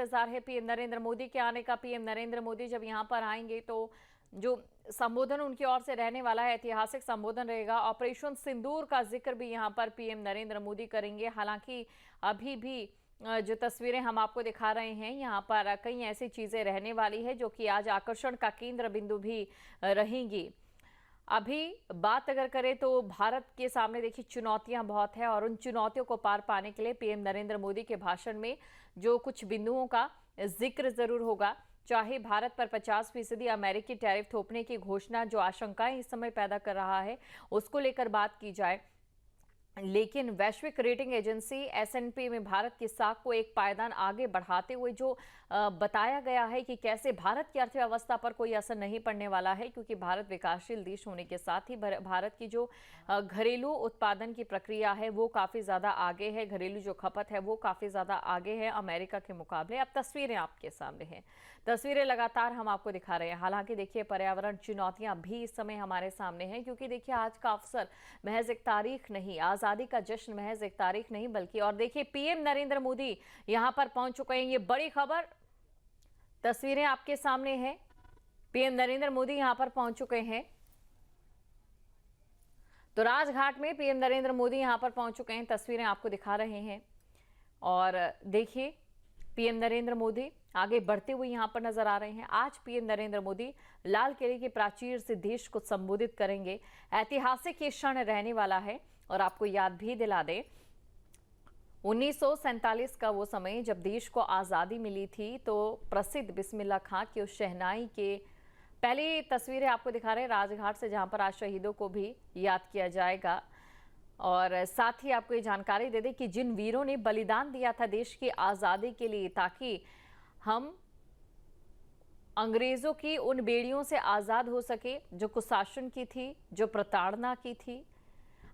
इंतजार है पीएम नरेंद्र मोदी के आने का। पीएम नरेंद्र मोदी जब यहाँ पर आएंगे तो जो संबोधन उनकी ओर से रहने वाला है ऐतिहासिक संबोधन रहेगा। ऑपरेशन सिंदूर का जिक्र भी यहाँ पर पीएम नरेंद्र मोदी करेंगे। हालांकि अभी भी जो तस्वीरें हम आपको दिखा रहे हैं यहाँ पर कई ऐसी चीजें रहने वाली है जो कि आज आकर्षण का केंद्र बिंदु भी रहेंगी। अभी बात अगर करें तो भारत के सामने देखिए चुनौतियां बहुत है और उन चुनौतियों को पार पाने के लिए पीएम नरेंद्र मोदी के भाषण में जो कुछ बिंदुओं का जिक्र जरूर होगा। चाहे भारत पर 50% अमेरिकी टैरिफ थोपने की घोषणा जो आशंकाएं इस समय पैदा कर रहा है उसको लेकर बात की जाए, लेकिन वैश्विक रेटिंग एजेंसी S&P में भारत की साख को एक पायदान आगे बढ़ाते हुए जो बताया गया है कि कैसे भारत की अर्थव्यवस्था पर कोई असर नहीं पड़ने वाला है, क्योंकि भारत विकासशील देश होने के साथ ही भारत की जो घरेलू उत्पादन की प्रक्रिया है वो काफ़ी ज़्यादा आगे है, घरेलू जो खपत है वो काफ़ी ज़्यादा आगे है अमेरिका के मुकाबले। अब तस्वीरें आपके सामने हैं, तस्वीरें लगातार हम आपको दिखा रहे हैं। हालांकि देखिए पर्यावरण चुनौतियां भी इस समय हमारे सामने हैं, क्योंकि देखिए आज का अवसर महज एक तारीख नहीं, आजादी का जश्न महज एक तारीख नहीं बल्कि, और देखिए पीएम नरेंद्र मोदी यहां पर पहुंच चुके हैं। ये बड़ी खबर, तस्वीरें आपके सामने हैं, पीएम नरेंद्र मोदी यहां पर पहुंच चुके हैं। तो राजघाट में पीएम नरेंद्र मोदी यहां पर पहुंच चुके हैं, तस्वीरें आपको दिखा रहे हैं। और देखिए पीएम नरेंद्र मोदी आगे बढ़ते हुए यहां पर नजर आ रहे हैं। आज पीएम नरेंद्र मोदी लाल किले की प्राचीर से देश को संबोधित करेंगे। ऐतिहासिक ये क्षण रहने वाला है और आपको याद भी दिला दें 1947 का वो समय जब देश को आज़ादी मिली थी, तो प्रसिद्ध बिस्मिल्लाह खां की उस शहनाई के पहले तस्वीरें आपको दिखा रहे हैं राजघाट से, जहां पर आज शहीदों को भी याद किया जाएगा। और साथ ही आपको ये जानकारी दे दें कि जिन वीरों ने बलिदान दिया था देश की आज़ादी के लिए ताकि हम अंग्रेजों की उन बेड़ियों से आज़ाद हो सके जो कुशासन की थी, जो प्रताड़ना की थी,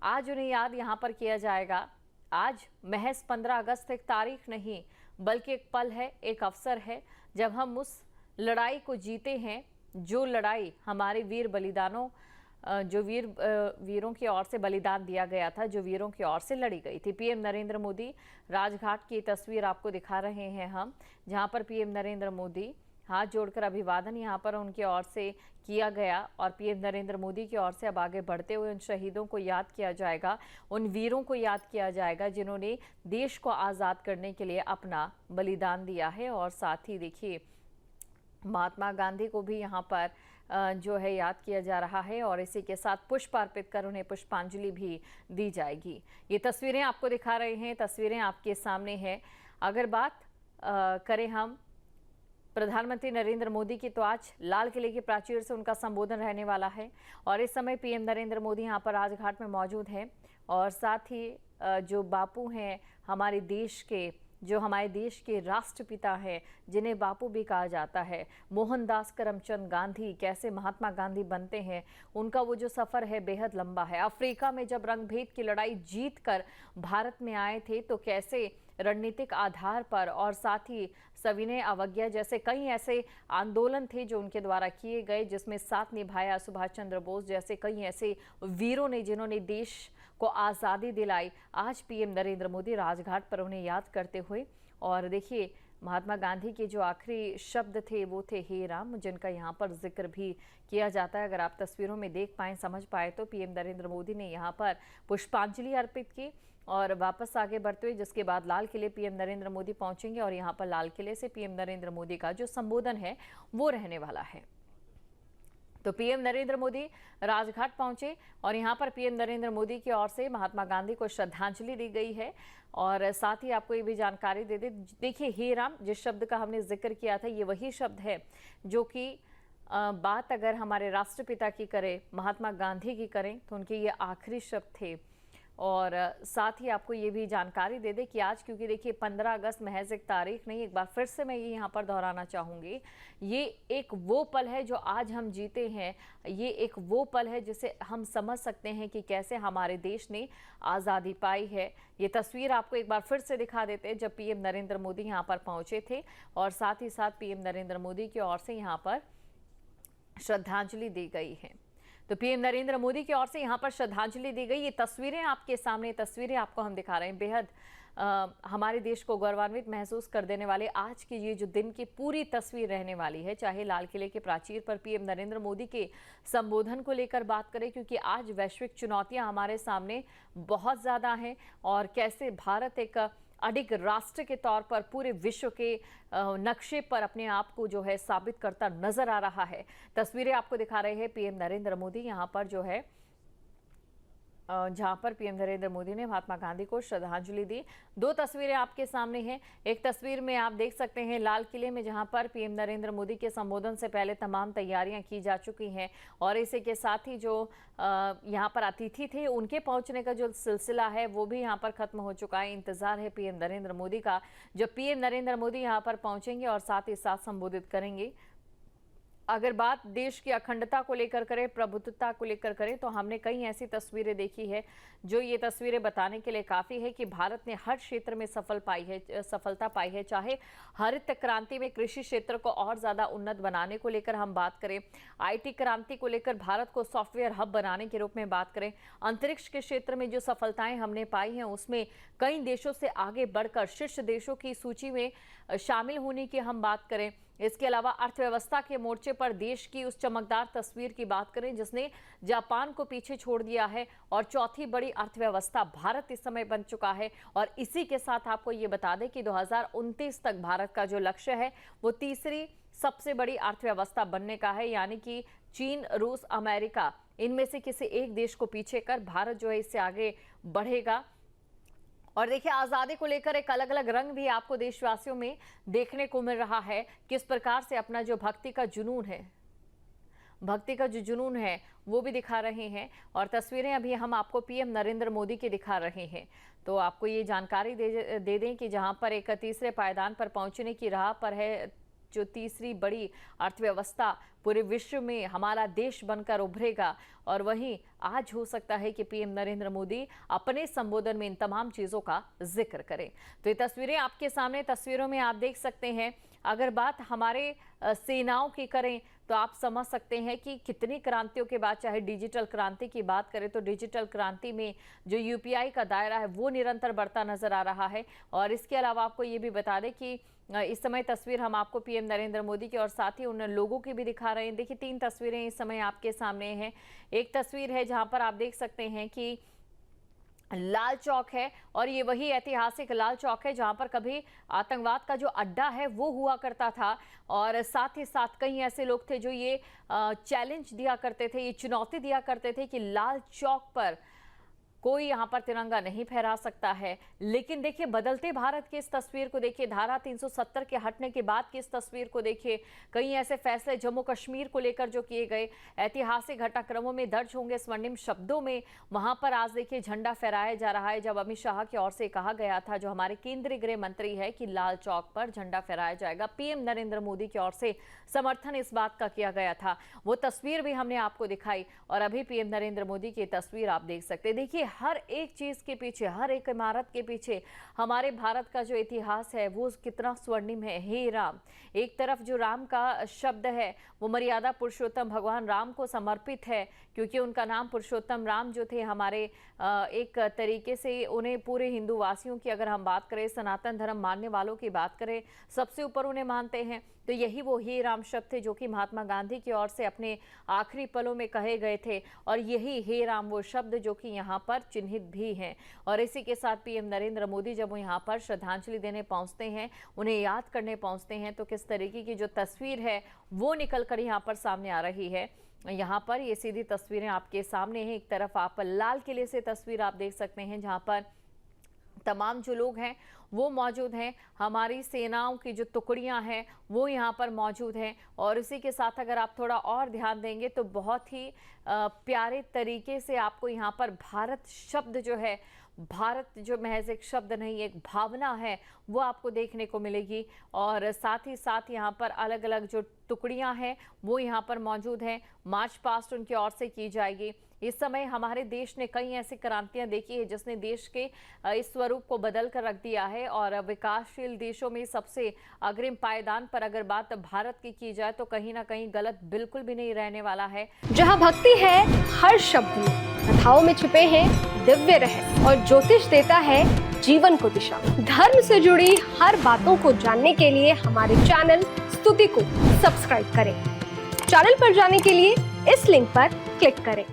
आज उन्हें याद यहाँ पर किया जाएगा। आज महज 15 अगस्त एक तारीख नहीं बल्कि एक पल है, एक अवसर है जब हम उस लड़ाई को जीते हैं जो लड़ाई हमारे वीर बलिदानों जो वीरों की ओर से बलिदान दिया गया था, जो वीरों की ओर से लड़ी गई थी। पीएम नरेंद्र मोदी राजघाट की तस्वीर आपको दिखा रहे हैं हम, जहां पर पीएम नरेंद्र मोदी हाथ जोड़कर अभिवादन यहां पर उनकी ओर से किया गया। और पीएम नरेंद्र मोदी की ओर से अब आगे बढ़ते हुए उन शहीदों को याद किया जाएगा, उन वीरों को याद किया जाएगा जिन्होंने देश को आज़ाद करने के लिए अपना बलिदान दिया है। और साथ ही देखिए महात्मा गांधी को भी यहाँ पर जो है याद किया जा रहा है और इसी के साथ पुष्प अर्पित कर उन्हें पुष्पांजलि भी दी जाएगी। ये तस्वीरें आपको दिखा रहे हैं, तस्वीरें आपके सामने हैं। अगर बात करें हम प्रधानमंत्री नरेंद्र मोदी की, तो आज लाल किले की प्राचीर से उनका संबोधन रहने वाला है और इस समय पीएम नरेंद्र मोदी यहाँ पर राजघाट में मौजूद हैं। और साथ ही जो बापू हैं हमारे देश के, जो हमारे देश के राष्ट्रपिता हैं, जिन्हें बापू भी कहा जाता है, मोहनदास करमचंद गांधी कैसे महात्मा गांधी बनते हैं, उनका वो जो सफ़र है बेहद लंबा है। अफ्रीका में जब रंगभेद की लड़ाई जीत कर भारत में आए थे तो कैसे रणनीतिक आधार पर और साथ ही सविनय अवज्ञा जैसे कई ऐसे आंदोलन थे जो उनके द्वारा किए गए, जिसमें साथ निभाया सुभाष चंद्र बोस जैसे कई ऐसे वीरों ने जिन्होंने देश को आज़ादी दिलाई। आज पीएम नरेंद्र मोदी राजघाट पर उन्हें याद करते हुए, और देखिए महात्मा गांधी के जो आखिरी शब्द थे वो थे हे राम, जिनका यहाँ पर जिक्र भी किया जाता है। अगर आप तस्वीरों में देख पाएँ, समझ पाए तो पीएम नरेंद्र मोदी ने यहाँ पर पुष्पांजलि अर्पित की और वापस आगे बढ़ते हुए जिसके बाद लाल किले पीएम नरेंद्र मोदी पहुंचेंगे और यहाँ पर लाल किले से पीएम नरेंद्र मोदी का जो संबोधन है वो रहने वाला है। तो पीएम नरेंद्र मोदी राजघाट पहुंचे और यहां पर पीएम नरेंद्र मोदी की ओर से महात्मा गांधी को श्रद्धांजलि दी गई है। और साथ ही आपको ये भी जानकारी दे दे, देखिए हे राम जिस शब्द का हमने जिक्र किया था ये वही शब्द है जो कि बात अगर हमारे राष्ट्रपिता की करें, महात्मा गांधी की करें, तो उनके ये आखिरी शब्द थे। और साथ ही आपको ये भी जानकारी दे दे कि आज, क्योंकि देखिए 15 अगस्त महज एक तारीख नहीं, एक बार फिर से मैं ये यहाँ पर दोहराना चाहूँगी, ये एक वो पल है जो आज हम जीते हैं, ये एक वो पल है जिसे हम समझ सकते हैं कि कैसे हमारे देश ने आज़ादी पाई है। ये तस्वीर आपको एक बार फिर से दिखा देते हैं जब पीएम नरेंद्र मोदी यहाँ पर पहुँचे थे और साथ ही साथ पीएम नरेंद्र मोदी की ओर से यहाँ पर श्रद्धांजलि दी गई है। तो पीएम नरेंद्र मोदी की ओर से यहां पर श्रद्धांजलि दी गई। ये तस्वीरें आपके सामने, तस्वीरें आपको हम दिखा रहे हैं, बेहद हमारे देश को गौरवान्वित महसूस कर देने वाले आज की ये जो दिन की पूरी तस्वीर रहने वाली है, चाहे लाल किले के प्राचीर पर पीएम नरेंद्र मोदी के संबोधन को लेकर बात करें, क्योंकि आज वैश्विक चुनौतियां हमारे सामने बहुत ज़्यादा हैं और कैसे भारत एक अडिग राष्ट्र के तौर पर पूरे विश्व के नक्शे पर अपने आप को जो है साबित करता नजर आ रहा है। तस्वीरें आपको दिखा रहे हैं पीएम नरेंद्र मोदी, यहाँ पर जो है जहां पर पीएम नरेंद्र मोदी ने महात्मा गांधी को श्रद्धांजलि दी। दो तस्वीरें आपके सामने हैं। एक तस्वीर में आप देख सकते हैं लाल किले में, जहां पर पीएम नरेंद्र मोदी के संबोधन से पहले तमाम तैयारियां की जा चुकी हैं और इसी के साथ ही जो यहां पर अतिथि थे उनके पहुंचने का जो सिलसिला है वो भी यहां पर खत्म हो चुका है। इंतजार है पीएम नरेंद्र मोदी का, जब पीएम नरेंद्र मोदी यहां पर पहुंचेंगे और साथ ही साथ संबोधित करेंगे। अगर बात देश की अखंडता को लेकर करें, प्रभुत्वता को लेकर करें, तो हमने कई ऐसी तस्वीरें देखी है जो ये तस्वीरें बताने के लिए काफ़ी है कि भारत ने हर क्षेत्र में सफलता पाई है। चाहे हरित क्रांति में कृषि क्षेत्र को और ज़्यादा उन्नत बनाने को लेकर हम बात करें, IT क्रांति को लेकर भारत को सॉफ्टवेयर हब बनाने के रूप में बात करें, अंतरिक्ष के क्षेत्र में जो सफलताएं हमने पाई हैं उसमें कई देशों से आगे बढ़कर शीर्ष देशों की सूची में शामिल होने की हम बात करें। इसके अलावा अर्थव्यवस्था के मोर्चे पर देश की उस चमकदार तस्वीर की बात करें जिसने जापान को पीछे छोड़ दिया है और चौथी बड़ी अर्थव्यवस्था भारत इस समय बन चुका है। और इसी के साथ आपको ये बता दें कि 2029 तक भारत का जो लक्ष्य है वो तीसरी सबसे बड़ी अर्थव्यवस्था बनने का है, यानी कि चीन, रूस, अमेरिका, इनमें से किसी एक देश को पीछे कर भारत जो है इससे आगे बढ़ेगा। और देखिए, आज़ादी को लेकर एक अलग अलग रंग भी आपको देशवासियों में देखने को मिल रहा है। किस प्रकार से अपना जो भक्ति का जुनून है वो भी दिखा रहे हैं। और तस्वीरें अभी हम आपको पीएम नरेंद्र मोदी की दिखा रहे हैं। तो आपको ये जानकारी दे दें कि जहां पर एक तीसरे पायदान पर पहुंचने की राह पर है जो तीसरी बड़ी अर्थव्यवस्था पूरे विश्व में हमारा देश बनकर उभरेगा। और वहीं आज हो सकता है कि पीएम नरेंद्र मोदी अपने संबोधन में इन तमाम चीजों का जिक्र करें। तो ये तस्वीरें आपके सामने, तस्वीरों में आप देख सकते हैं। अगर बात हमारे सेनाओं की करें तो आप समझ सकते हैं कि कितनी क्रांतियों के बाद, चाहे डिजिटल क्रांति की बात करें तो डिजिटल क्रांति में जो UPI का दायरा है वो निरंतर बढ़ता नजर आ रहा है। और इसके अलावा आपको ये भी बता दें कि इस समय तस्वीर हम आपको पीएम नरेंद्र मोदी की और साथ ही उन लोगों की भी दिखा रहे हैं। देखिए, 3 तस्वीरें इस समय आपके सामने हैं। एक तस्वीर है जहां पर आप देख सकते हैं कि लाल चौक है और ये वही ऐतिहासिक लाल चौक है जहां पर कभी आतंकवाद का जो अड्डा है वो हुआ करता था। और साथ ही साथ कई ऐसे लोग थे जो ये चैलेंज दिया करते थे, ये चुनौती दिया करते थे कि लाल चौक पर कोई यहाँ पर तिरंगा नहीं फहरा सकता है। लेकिन देखिए, बदलते भारत की इस तस्वीर को देखिए, धारा 370 के हटने के बाद की इस तस्वीर को देखिए। कई ऐसे फैसले जम्मू कश्मीर को लेकर जो किए गए, ऐतिहासिक घटनाक्रमों में दर्ज होंगे स्वर्णिम शब्दों में। वहां पर आज देखिए झंडा फहराया जा रहा है, जब अमित शाह की ओर से कहा गया था, जो हमारे केंद्रीय गृह मंत्री है, कि लाल चौक पर झंडा फहराया जाएगा। पीएम नरेंद्र मोदी की ओर से समर्थन इस बात का किया गया था। वो तस्वीर भी हमने आपको दिखाई और अभी पीएम नरेंद्र मोदी की तस्वीर आप देख सकते हैं। देखिए, हर एक चीज के पीछे, हर एक इमारत के पीछे हमारे भारत का जो इतिहास है वो कितना स्वर्णिम है। हे राम, एक तरफ जो राम का शब्द है वो मर्यादा पुरुषोत्तम भगवान राम को समर्पित है, क्योंकि उनका नाम पुरुषोत्तम राम जो थे, हमारे एक तरीके से उन्हें पूरे हिंदू वासियों की अगर हम बात करें, सनातन धर्म मानने वालों की बात करें, सबसे ऊपर उन्हें मानते हैं। तो यही वो हे राम शब्द थे जो कि महात्मा गांधी की ओर से अपने आखिरी पलों में कहे गए थे। और यही हे राम वो शब्द जो कि यहाँ पर चिन्हित भी हैं। और इसी के साथ पीएम नरेंद्र मोदी जब वो यहाँ पर श्रद्धांजलि देने पहुँचते हैं, उन्हें याद करने पहुँचते हैं, तो किस तरीके की जो तस्वीर है वो निकल कर यहाँ पर सामने आ रही है। यहाँ पर ये सीधी तस्वीरें आपके सामने हैं। एक तरफ आप लाल किले से तस्वीर आप देख सकते हैं जहाँ पर तमाम जो लोग हैं वो मौजूद हैं, हमारी सेनाओं की जो टुकड़ियां हैं वो यहाँ पर मौजूद हैं। और इसी के साथ अगर आप थोड़ा और ध्यान देंगे तो बहुत ही प्यारे तरीके से आपको यहाँ पर भारत शब्द जो है, भारत जो महज एक शब्द नहीं, एक भावना है, वो आपको देखने को मिलेगी। और साथ ही साथ यहाँ पर अलग अलग जो टुकड़ियां हैं वो यहाँ पर मौजूद हैं। मार्च पास्ट उनकी ओर से की जाएगी। इस समय हमारे देश ने कई ऐसी क्रांतियां देखी है जिसने देश के इस स्वरूप को बदल कर रख दिया है। और विकासशील देशों में सबसे अग्रिम पायदान पर अगर बात भारत की जाए तो कहीं ना कहीं गलत बिल्कुल भी नहीं रहने वाला है। जहाँ भक्ति है हर शब्द में, कथाओं में छिपे हैं दिव्य रहस्य और ज्योतिष देता है जीवन को दिशा। धर्म से जुड़ी हर बातों को जानने के लिए हमारे चैनल स्तुति को सब्सक्राइब करें। चैनल पर जाने के लिए इस लिंक पर क्लिक करें।